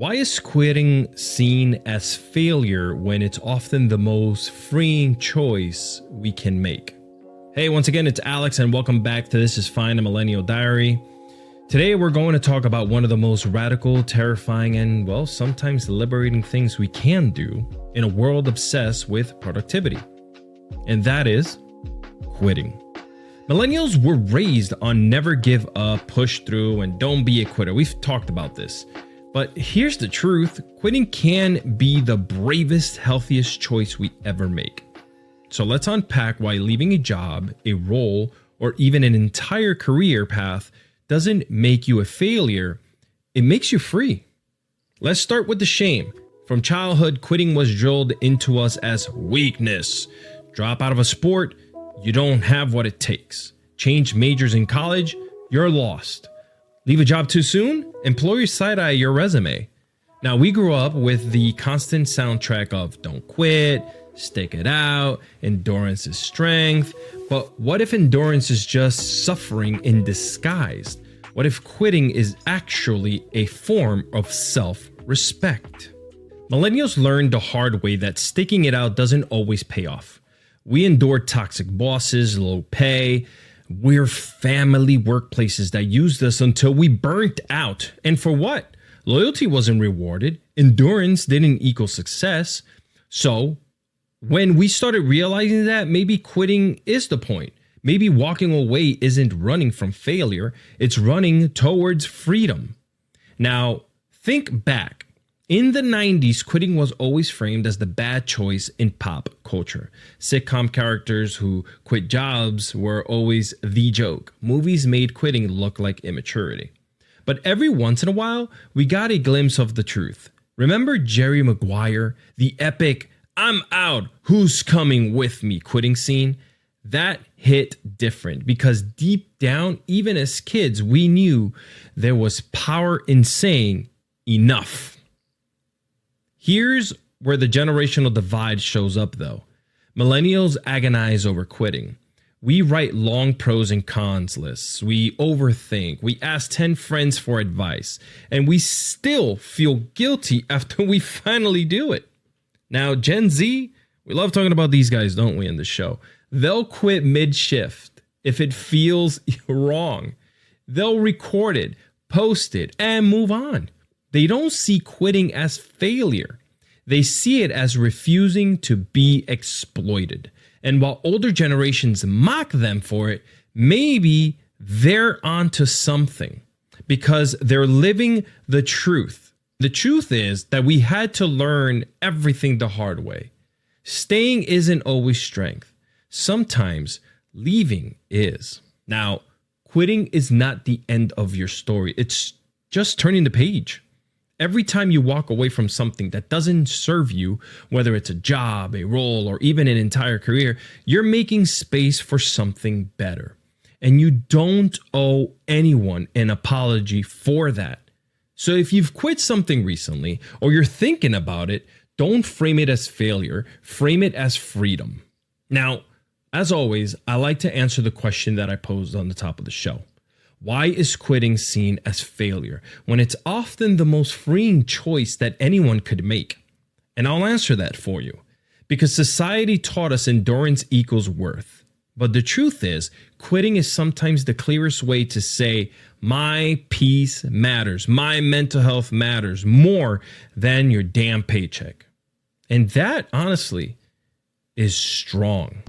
Why is quitting seen as failure when it's often the most freeing choice we can make? Hey, once again, it's Alex and welcome back to This Is Fine, a Millennial Diary. Today, we're going to talk about one of the most radical, terrifying, and, well, sometimes liberating things we can do in a world obsessed with productivity. And that is quitting. Millennials were raised on never give up, push through, and don't be a quitter. We've talked about this. But here's the truth. Quitting can be the bravest, healthiest choice we ever make. So let's unpack why leaving a job, a role, or even an entire career path doesn't make you a failure. It makes you free. Let's start with the shame. From childhood, quitting was drilled into us as weakness. Drop out of a sport, you don't have what it takes. Change majors in college, you're lost. Leave a job too soon? Employers side-eye your resume. Now, we grew up with the constant soundtrack of don't quit, stick it out, endurance is strength. But what if endurance is just suffering in disguise? What if quitting is actually a form of self-respect? Millennials learned the hard way that sticking it out doesn't always pay off. We endured toxic bosses, low pay, we're family workplaces that used us until we burnt out. And for what? Loyalty wasn't rewarded. Endurance didn't equal success. So when we started realizing that, maybe quitting is the point. Maybe walking away isn't running from failure. It's running towards freedom. Now, think back. In the 90s, quitting was always framed as the bad choice in pop culture. Sitcom characters who quit jobs were always the joke. Movies made quitting look like immaturity. But every once in a while, we got a glimpse of the truth. Remember Jerry Maguire, the epic "I'm out, who's coming with me" quitting scene? That hit different because deep down, even as kids, we knew there was power in saying enough. Here's where the generational divide shows up, though. Millennials agonize over quitting. We write long pros and cons lists. We overthink. We ask 10 friends for advice. And we still feel guilty after we finally do it. Now, Gen Z, we love talking about these guys, don't we, in the show? They'll quit mid-shift if it feels wrong. They'll record it, post it, and move on. They don't see quitting as failure. They see it as refusing to be exploited. And while older generations mock them for it, maybe they're onto something because they're living the truth. The truth is that we had to learn everything the hard way. Staying isn't always strength. Sometimes leaving is. Now, quitting is not the end of your story. It's just turning the page. Every time you walk away from something that doesn't serve you, whether it's a job, a role, or even an entire career, you're making space for something better. And you don't owe anyone an apology for that. So if you've quit something recently, or you're thinking about it, don't frame it as failure, frame it as freedom. Now, as always, I like to answer the question that I posed on the top of the show. Why is quitting seen as failure when it's often the most freeing choice that anyone could make? And I'll answer that for you. Because society taught us endurance equals worth. But the truth is, quitting is sometimes the clearest way to say, my peace matters, my mental health matters more than your damn paycheck. And that, honestly, is strong.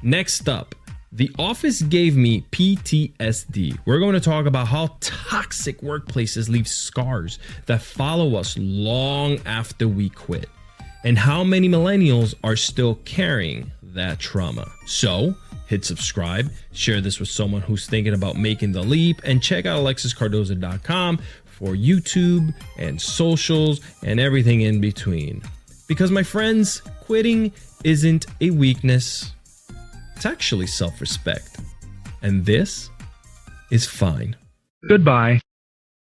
Next up, The Office gave me PTSD. We're going to talk about how toxic workplaces leave scars that follow us long after we quit, and how many millennials are still carrying that trauma. So, hit subscribe, share this with someone who's thinking about making the leap, and check out alexiscardoza.com for YouTube and socials and everything in between. Because, my friends, quitting isn't a weakness. It's actually self-respect. And this is fine. Goodbye.